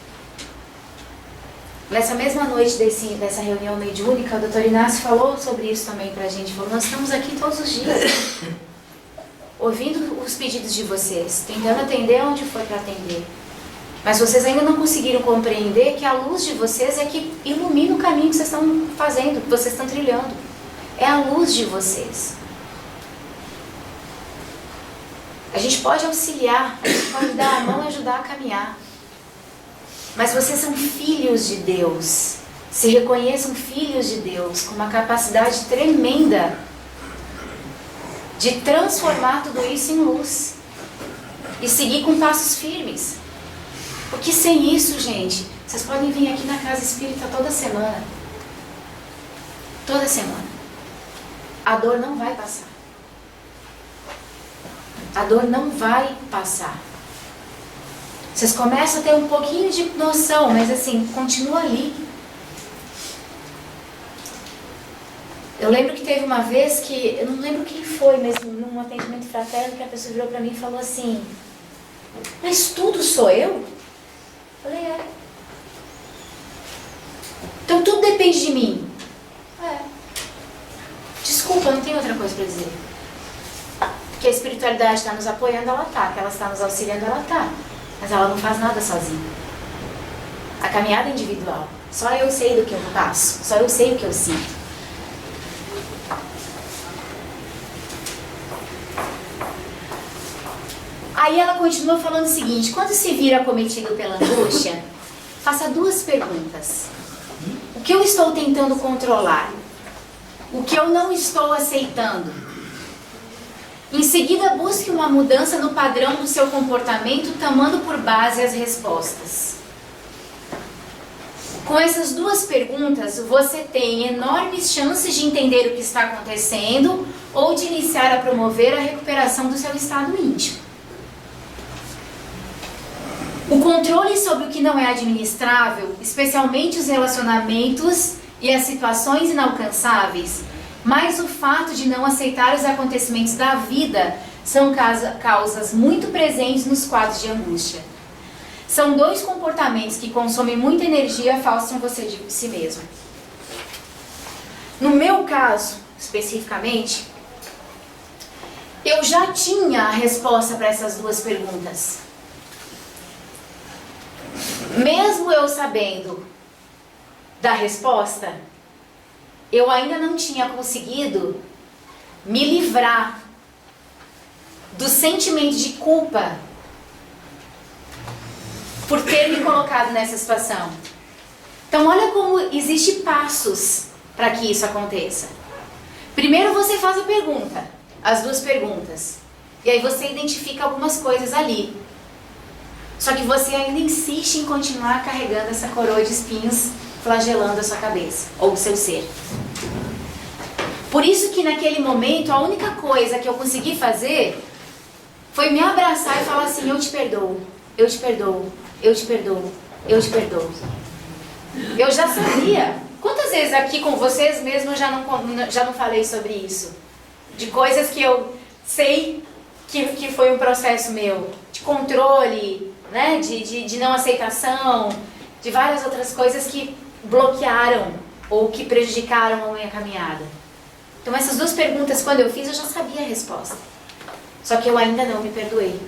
Nessa mesma noite dessa reunião mediúnica, o Dr. Inácio falou sobre isso também pra gente. Falou, nós estamos aqui todos os dias, ouvindo os pedidos de vocês, tentando atender onde foi para atender. Mas vocês ainda não conseguiram compreender que a luz de vocês é que ilumina o caminho que vocês estão fazendo, que vocês estão trilhando. É a luz de vocês. A gente pode auxiliar, a gente pode dar a mão e ajudar a caminhar. Mas vocês são filhos de Deus. Se reconheçam filhos de Deus, com uma capacidade tremenda de transformar tudo isso em luz e seguir com passos firmes. Porque sem isso, gente, vocês podem vir aqui na Casa Espírita toda semana. Toda semana. A dor não vai passar. A dor não vai passar. Vocês começam a ter um pouquinho de noção, mas assim, continua ali. Eu lembro que teve uma vez que, eu não lembro quem foi, mas num atendimento fraterno, que a pessoa virou pra mim e falou assim: mas tudo sou eu? Eu falei, é. Então tudo depende de mim. É. Desculpa, não tem outra coisa pra dizer. Que a espiritualidade está nos apoiando, ela está. Que ela está nos auxiliando, ela está. Mas ela não faz nada sozinha. A caminhada é individual. Só eu sei do que eu passo. Só eu sei o que eu sinto. Aí ela continua falando o seguinte: quando se vir acometido pela angústia, faça duas perguntas. O que eu estou tentando controlar? O que eu não estou aceitando? Em seguida, busque uma mudança no padrão do seu comportamento, tomando por base as respostas. Com essas duas perguntas, você tem enormes chances de entender o que está acontecendo ou de iniciar a promover a recuperação do seu estado íntimo. O controle sobre o que não é administrável, especialmente os relacionamentos e as situações inalcançáveis, mas o fato de não aceitar os acontecimentos da vida, são causas muito presentes nos quadros de angústia. São dois comportamentos que consomem muita energia e afastam você de si mesmo. No meu caso, especificamente, eu já tinha a resposta para essas duas perguntas. Mesmo eu sabendo da resposta, eu ainda não tinha conseguido me livrar do sentimento de culpa por ter me colocado nessa situação. Então olha como existem passos para que isso aconteça. Primeiro você faz a pergunta, as duas perguntas, e aí você identifica algumas coisas ali. Só que você ainda insiste em continuar carregando essa coroa de espinhos flagelando a sua cabeça, ou o seu ser. Por isso que naquele momento, a única coisa que eu consegui fazer foi me abraçar e falar assim: eu te perdoo, eu te perdoo, eu te perdoo, eu te perdoo. Eu já sabia. Quantas vezes aqui com vocês mesmo eu já não falei sobre isso? De coisas que eu sei que foi um processo meu, de controle, né? de não aceitação, de várias outras coisas que bloquearam ou que prejudicaram a minha caminhada. Então essas duas perguntas, quando eu fiz, eu já sabia a resposta. Só que eu ainda não me perdoei.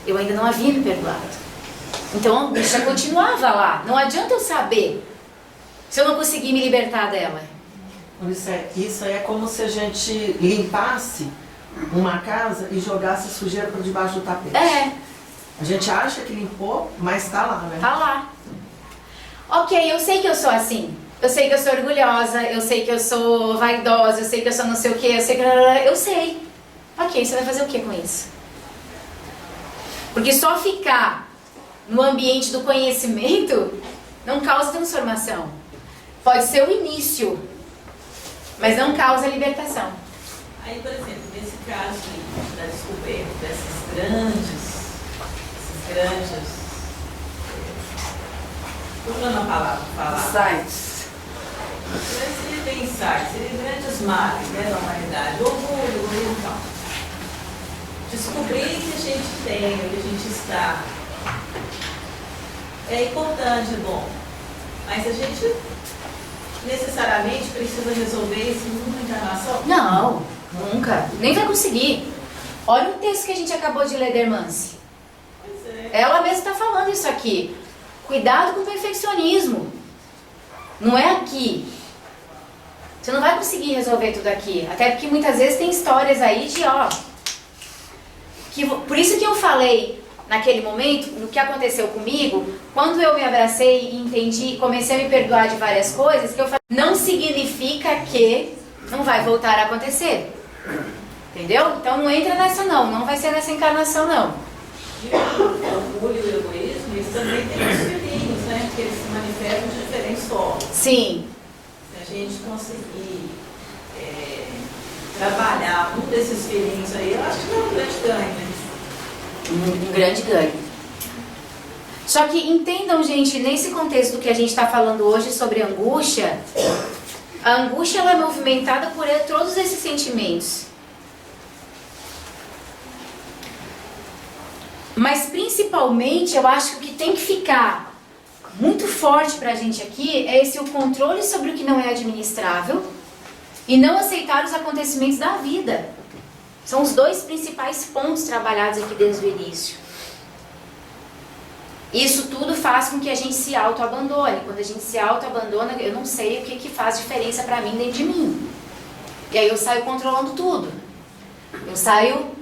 Eu ainda não havia me perdoado. Então a angústia continuava lá. Não adianta eu saber se eu não conseguir me libertar dela. Isso aí é como se a gente limpasse uma casa e jogasse sujeira para debaixo do tapete. É. A gente acha que limpou, mas está lá, né? Tá lá. Ok, eu sei que eu sou assim. Eu sei que eu sou orgulhosa, eu sei que eu sou vaidosa, eu sei que eu sou não sei o que, eu sei que... Eu sei. Ok, você vai fazer o que com isso? Porque só ficar no ambiente do conhecimento não causa transformação. Pode ser o início, mas não causa libertação. Aí, por exemplo, nesse caso da descoberta desses grandes, usando a palavra, Insights. seria insights, seria grandes males, né, da humanidade, orgulho e tal. Descobrir que a gente tem, que a gente está, é importante, é bom, mas a gente necessariamente precisa resolver isso numa encarnação? Não, nunca. Nem vai conseguir. Olha o texto que a gente acabou de ler da Hermance. Pois é. Ela mesma está falando isso aqui. Cuidado com o perfeccionismo. Não é aqui. Você não vai conseguir resolver tudo aqui. Até porque muitas vezes tem histórias aí de, por isso que eu falei naquele momento, no que aconteceu comigo, quando eu me abracei e entendi, comecei a me perdoar de várias coisas, que eu falei, não significa que não vai voltar a acontecer. Entendeu? Então não entra nessa não vai ser nessa encarnação não. E o orgulho e o egoísmo, eles também têm os filhinhos, né? Porque eles se manifestam de diferentes formas. Sim. Se a gente conseguir trabalhar um desses filhinhos aí, eu acho que é um grande ganho, né? Um grande ganho. Só que entendam, gente, nesse contexto do que a gente está falando hoje sobre angústia, a angústia ela é movimentada por todos esses sentimentos. Mas principalmente, eu acho que o que tem que ficar muito forte pra gente aqui é esse o controle sobre o que não é administrável e não aceitar os acontecimentos da vida. São os dois principais pontos trabalhados aqui desde o início. Isso tudo faz com que a gente se auto-abandone. Quando a gente se auto-abandona, eu não sei o que faz diferença pra mim dentro de mim. E aí eu saio controlando tudo. Eu saio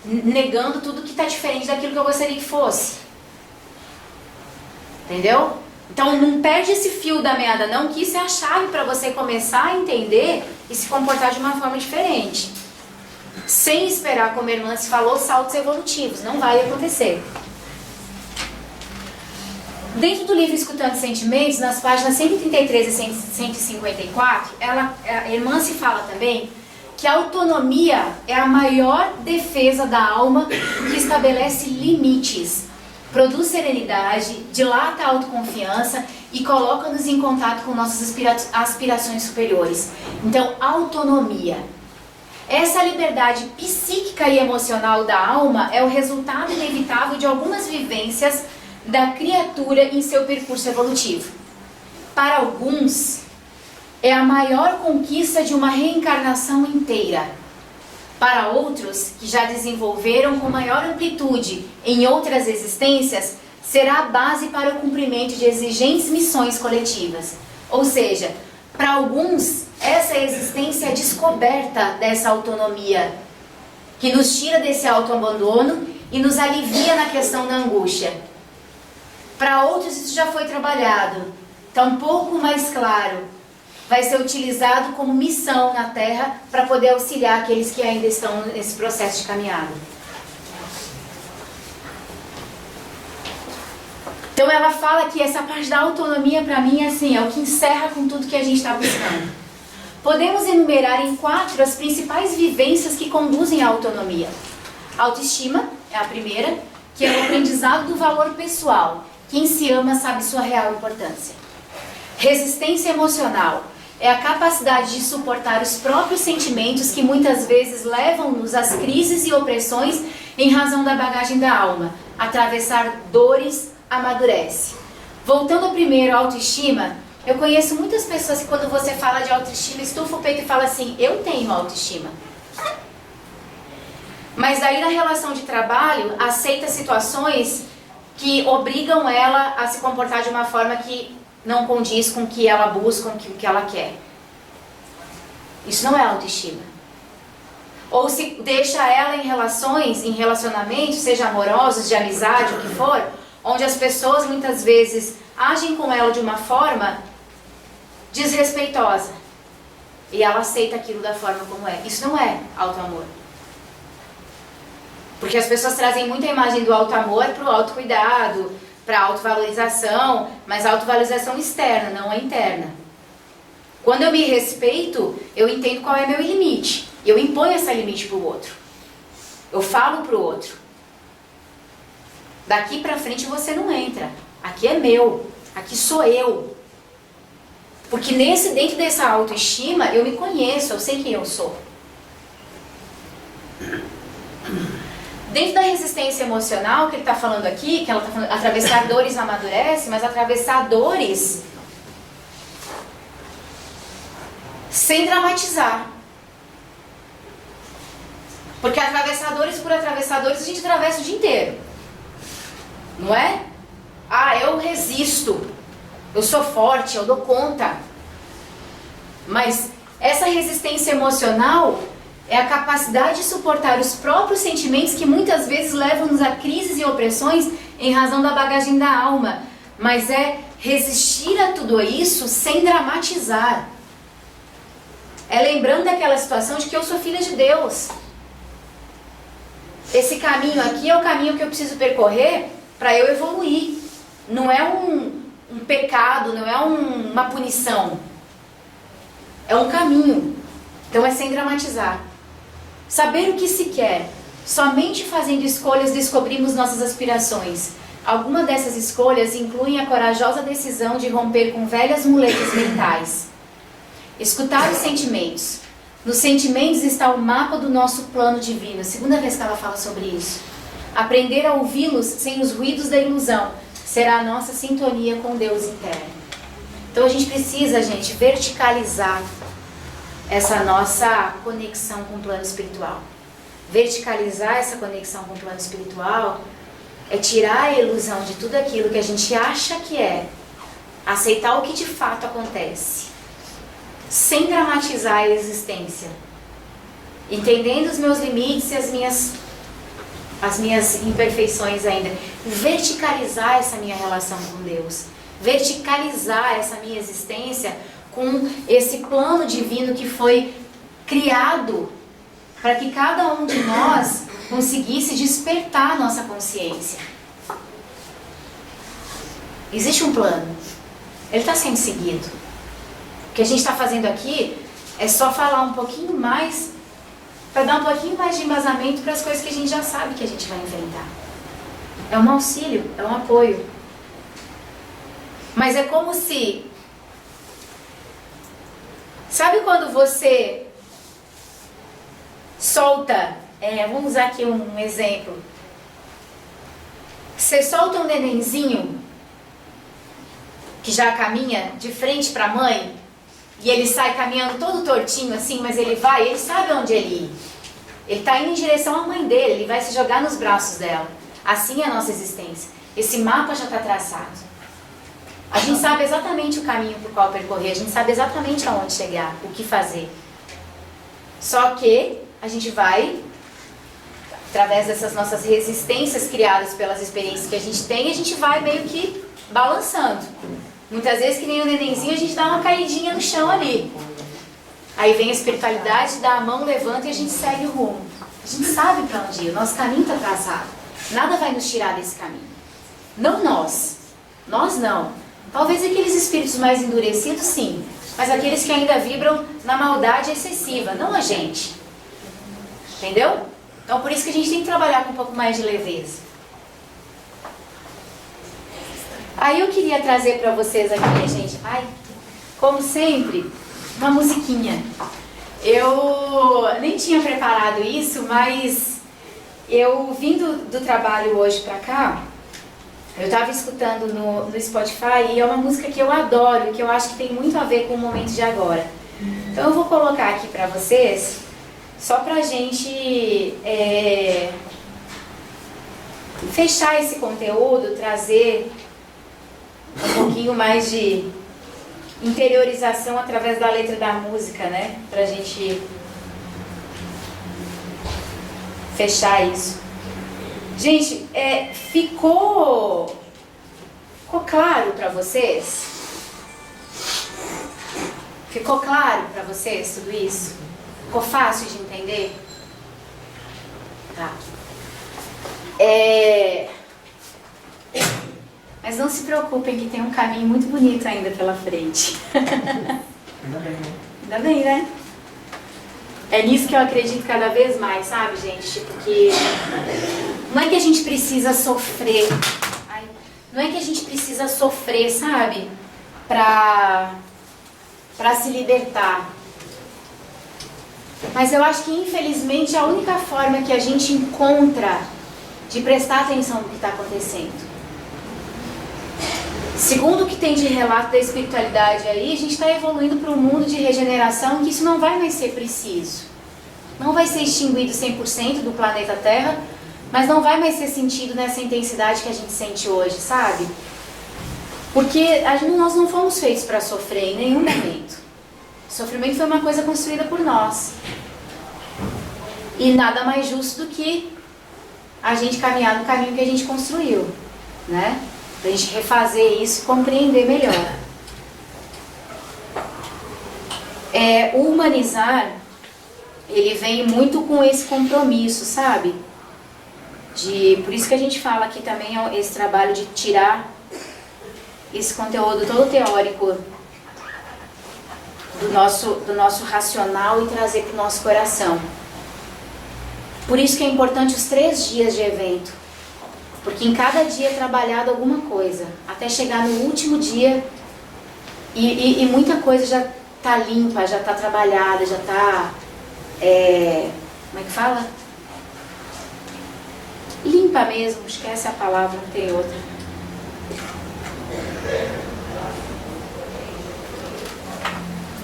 negando tudo que está diferente daquilo que eu gostaria que fosse. Entendeu? Então não perde esse fio da meada não, que isso é a chave para você começar a entender e se comportar de uma forma diferente. Sem esperar, como a irmã se falou, saltos evolutivos. Não vai acontecer. Dentro do livro Escutando Sentimentos, nas páginas 133 e 154, a irmã se fala também que a autonomia é a maior defesa da alma, que estabelece limites, produz serenidade, dilata a autoconfiança e coloca-nos em contato com nossas aspirações superiores. Então, autonomia. Essa liberdade psíquica e emocional da alma é o resultado inevitável de algumas vivências da criatura em seu percurso evolutivo. Para alguns, é a maior conquista de uma reencarnação inteira. Para outros, que já desenvolveram com maior amplitude em outras existências, será a base para o cumprimento de exigentes missões coletivas. Ou seja, para alguns, essa existência é a descoberta dessa autonomia, que nos tira desse autoabandono e nos alivia na questão da angústia. Para outros, isso já foi trabalhado, está um pouco mais claro. Vai ser utilizado como missão na Terra para poder auxiliar aqueles que ainda estão nesse processo de caminhada. Então ela fala que essa parte da autonomia para mim assim, é o que encerra com tudo que a gente está buscando. Podemos enumerar em 4 as principais vivências que conduzem à autonomia. Autoestima é a primeira, que é o aprendizado do valor pessoal. Quem se ama sabe sua real importância. Resistência emocional é a capacidade de suportar os próprios sentimentos que muitas vezes levam-nos às crises e opressões em razão da bagagem da alma. Atravessar dores amadurece. Voltando ao primeiro, autoestima, eu conheço muitas pessoas que quando você fala de autoestima, estufa o peito e fala assim, eu tenho autoestima. Mas aí na relação de trabalho, aceita situações que obrigam ela a se comportar de uma forma que não condiz com o que ela busca, com o que ela quer. Isso não é autoestima. Ou se deixa ela em relações, em relacionamentos, seja amorosos, de amizade, o que for, onde as pessoas muitas vezes agem com ela de uma forma desrespeitosa. E ela aceita aquilo da forma como é. Isso não é auto-amor. Porque as pessoas trazem muita imagem do auto-amor para o autocuidado, para a autovalorização, mas a autovalorização externa, não a interna. Quando eu me respeito, eu entendo qual é meu limite. Eu imponho esse limite para o outro. Eu falo para o outro. Daqui para frente você não entra. Aqui é meu. Aqui sou eu. Porque dentro dessa autoestima, eu me conheço, eu sei quem eu sou. Dentro da resistência emocional que ele está falando aqui, que ela está falando, atravessar dores amadurece, mas atravessar dores sem dramatizar. Porque atravessadores por atravessadores a gente atravessa o dia inteiro. Não é? Ah, eu resisto. Eu sou forte, eu dou conta. Mas essa resistência emocional é a capacidade de suportar os próprios sentimentos que muitas vezes levam-nos a crises e opressões em razão da bagagem da alma. Mas é resistir a tudo isso sem dramatizar. É lembrando daquela situação de que eu sou filha de Deus. Esse caminho aqui é o caminho que eu preciso percorrer para eu evoluir. Não é um pecado, não é uma punição. É um caminho. Então é sem dramatizar. Saber o que se quer. Somente fazendo escolhas descobrimos nossas aspirações. Algumas dessas escolhas incluem a corajosa decisão de romper com velhas muletas mentais. Escutar os sentimentos. Nos sentimentos está o mapa do nosso plano divino. Segunda vez que ela fala sobre isso. Aprender a ouvi-los sem os ruídos da ilusão será a nossa sintonia com Deus interno. Então a gente precisa, gente, verticalizar essa nossa conexão com o plano espiritual. Verticalizar essa conexão com o plano espiritual é tirar a ilusão de tudo aquilo que a gente acha que é, aceitar o que de fato acontece, sem dramatizar a existência, entendendo os meus limites e as minhas imperfeições ainda, verticalizar essa minha relação com Deus, verticalizar essa minha existência com esse plano divino que foi criado para que cada um de nós conseguisse despertar a nossa consciência. Existe um plano, ele está sendo seguido. O que a gente está fazendo aqui é só falar um pouquinho mais, para dar um pouquinho mais de embasamento para as coisas que a gente já sabe que a gente vai enfrentar. É um auxílio, é um apoio. Mas é como se... Sabe quando você solta... vamos usar aqui um exemplo. Você solta um nenenzinho que já caminha de frente para a mãe e ele sai caminhando todo tortinho assim, mas ele sabe onde ele ir. Ele está indo em direção à mãe dele, ele vai se jogar nos braços dela. Assim é a nossa existência. Esse mapa já está traçado. A gente sabe exatamente o caminho por qual percorrer, a gente sabe exatamente aonde chegar, o que fazer. Só que a gente vai, através dessas nossas resistências criadas pelas experiências que a gente tem, a gente vai meio que balançando. Muitas vezes, que nem o nenenzinho, a gente dá uma caidinha no chão ali. Aí vem a espiritualidade, dá a mão, levanta e a gente segue o rumo. A gente sabe para onde ir, o nosso caminho está traçado. Nada vai nos tirar desse caminho. Não nós. Nós não. Talvez aqueles espíritos mais endurecidos, sim. Mas aqueles que ainda vibram na maldade excessiva, não a gente. Entendeu? Então por isso que a gente tem que trabalhar com um pouco mais de leveza. Aí eu queria trazer para vocês aqui, gente, como sempre, uma musiquinha. Eu nem tinha preparado isso, mas eu vindo do trabalho hoje pra cá, eu estava escutando no Spotify e é uma música que eu adoro, que eu acho que tem muito a ver com o momento de agora. Então eu vou colocar aqui pra vocês, só pra gente fechar esse conteúdo, trazer um pouquinho mais de interiorização através da letra da música, né? Pra gente fechar isso. Gente, ficou claro pra vocês? Ficou claro pra vocês tudo isso? Ficou fácil de entender? Tá. Mas não se preocupem que tem um caminho muito bonito ainda pela frente. Ainda bem, né? Ainda bem, né? É nisso que eu acredito cada vez mais, sabe, gente? Tipo que... Não é que a gente precisa sofrer. Não é que a gente precisa sofrer, sabe? Pra se libertar. Mas eu acho que, infelizmente, a única forma que a gente encontra de prestar atenção no que está acontecendo. Segundo o que tem de relato da espiritualidade aí, a gente está evoluindo para um mundo de regeneração que isso não vai mais ser preciso. Não vai ser extinguido 100% do planeta Terra, mas não vai mais ser sentido nessa intensidade que a gente sente hoje, sabe? Porque nós não fomos feitos para sofrer em nenhum momento. O sofrimento foi uma coisa construída por nós. E nada mais justo do que a gente caminhar no caminho que a gente construiu, né? Pra gente refazer isso e compreender melhor. O humanizar, ele vem muito com esse compromisso, sabe? Por isso que a gente fala aqui também esse trabalho de tirar esse conteúdo todo teórico do nosso racional e trazer para o nosso coração. Por isso que é importante os 3 dias de evento, porque em cada dia é trabalhado alguma coisa, até chegar no último dia e muita coisa já está limpa, já está trabalhada, já está, como é que fala? Limpa mesmo, acho que essa é a palavra, não tem outra.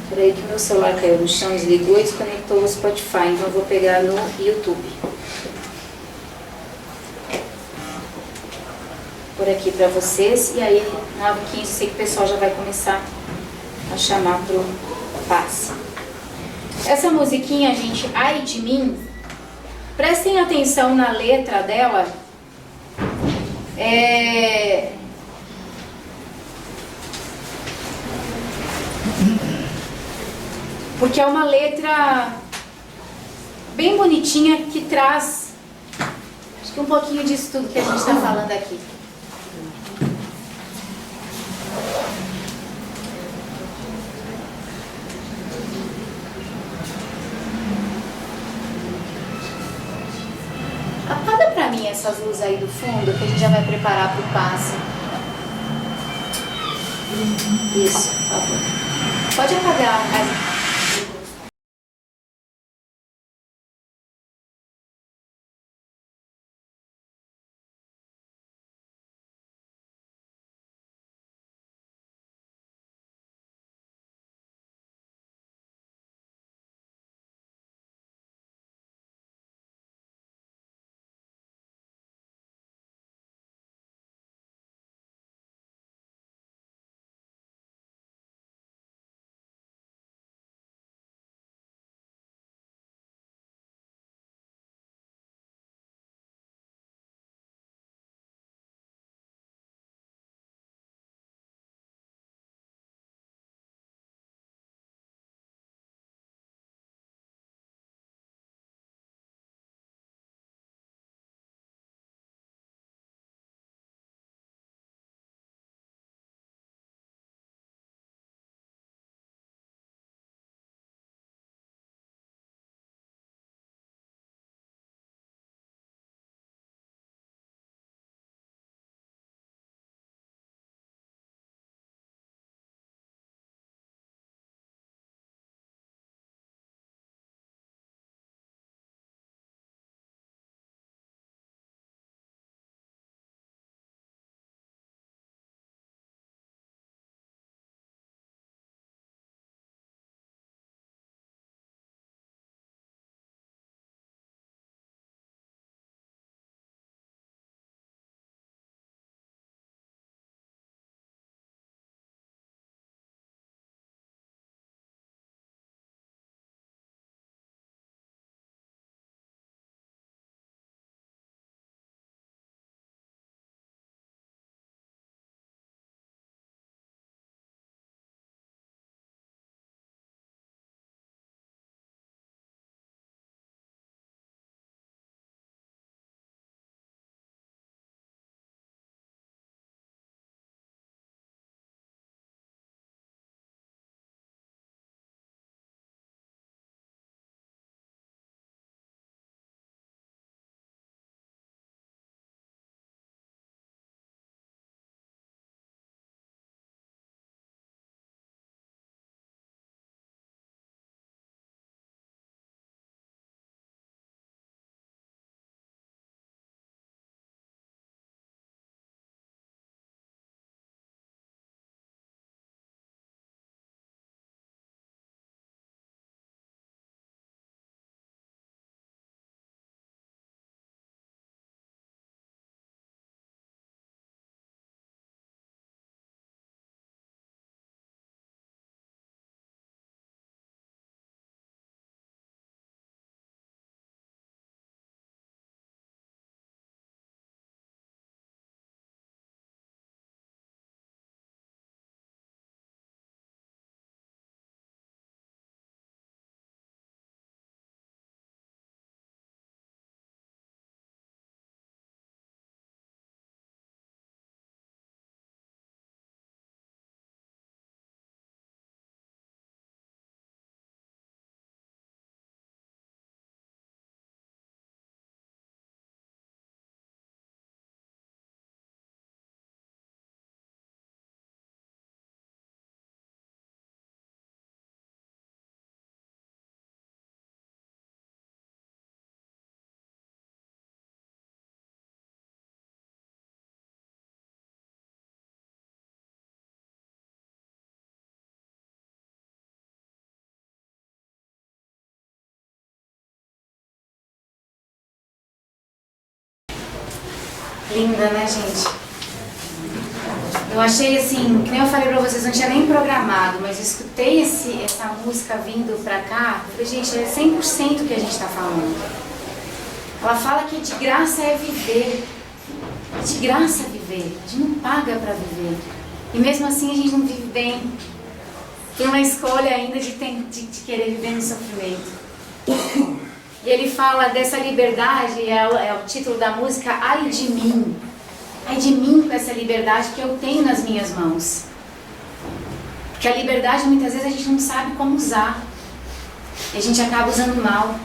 Peraí que meu celular caiu no chão, desligou e desconectou o Spotify, então eu vou pegar no YouTube. Por aqui pra vocês, e aí 9h15 sei que o pessoal já vai começar a chamar pro passe. Essa musiquinha, gente, Ai de Mim, prestem atenção na letra dela. Porque é uma letra bem bonitinha que traz, acho que um pouquinho disso tudo que a gente está falando aqui. Apaga pra mim essas luzes aí do fundo, que a gente já vai preparar pro passe. Isso, por favor. Pode apagar. Linda, né, gente? Eu achei assim, que nem eu falei pra vocês, não tinha nem programado, mas eu escutei essa música vindo pra cá, eu falei, gente, é 100% o que a gente tá falando. Ela fala que de graça é viver. De graça é viver. A gente não paga pra viver. E mesmo assim a gente não vive bem. Tem uma escolha ainda de querer viver no sofrimento. E ele fala dessa liberdade, é o título da música, Ai de mim. Ai de mim com essa liberdade que eu tenho nas minhas mãos. Porque a liberdade muitas vezes a gente não sabe como usar. E a gente acaba usando mal.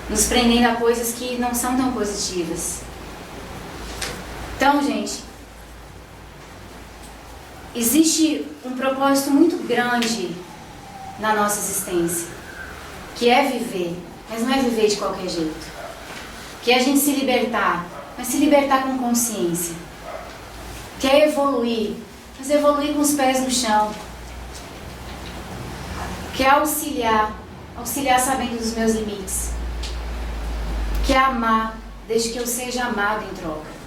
Nos prendendo a coisas que não são tão positivas. Então, gente, existe um propósito muito grande na nossa existência, que é viver, mas não é viver de qualquer jeito. Que é a gente se libertar, mas se libertar com consciência. Que é evoluir, mas evoluir com os pés no chão. Que é auxiliar sabendo dos meus limites. Que é amar, desde que eu seja amado em troca.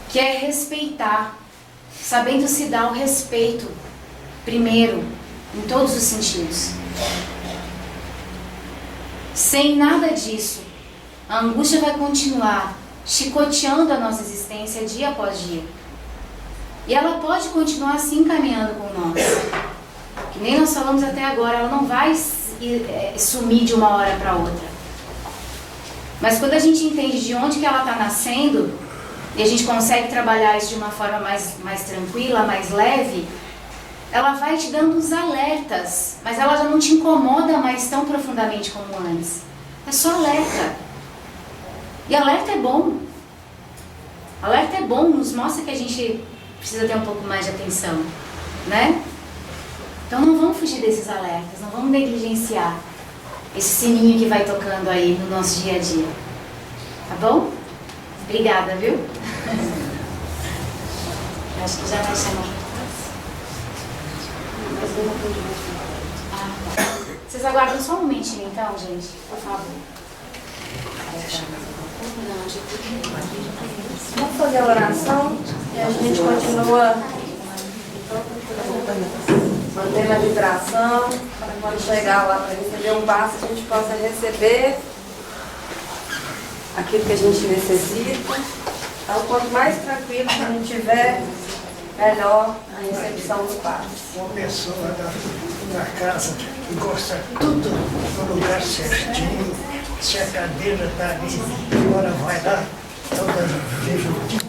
Que é respeitar, sabendo se dar o respeito, primeiro, em todos os sentidos. Sem nada disso, a angústia vai continuar chicoteando a nossa existência dia após dia. E ela pode continuar assim caminhando com nós. Que nem nós falamos até agora, ela não vai sumir de uma hora para outra. Mas quando a gente entende de onde que ela está nascendo, e a gente consegue trabalhar isso de uma forma mais tranquila, mais leve, ela vai te dando os alertas, mas ela já não te incomoda mais tão profundamente como antes. É só alerta. E alerta é bom. Alerta é bom, nos mostra que a gente precisa ter um pouco mais de atenção, né? Então não vamos fugir desses alertas, não vamos negligenciar esse sininho que vai tocando aí no nosso dia a dia. Tá bom? Obrigada, viu? Acho que já vai chamar. Vocês aguardam só um momentinho então, gente? Por favor. Vamos fazer a oração e a gente continua mantendo a vibração para quando chegar lá para receber um passo a gente possa receber aquilo que a gente necessita. Então, quanto mais tranquilo a gente tiver, melhor a recepção do passo. Uma pessoa da casa que gosta tudo no lugar certinho, se a cadeira está ali, agora vai lá, toda juntinha.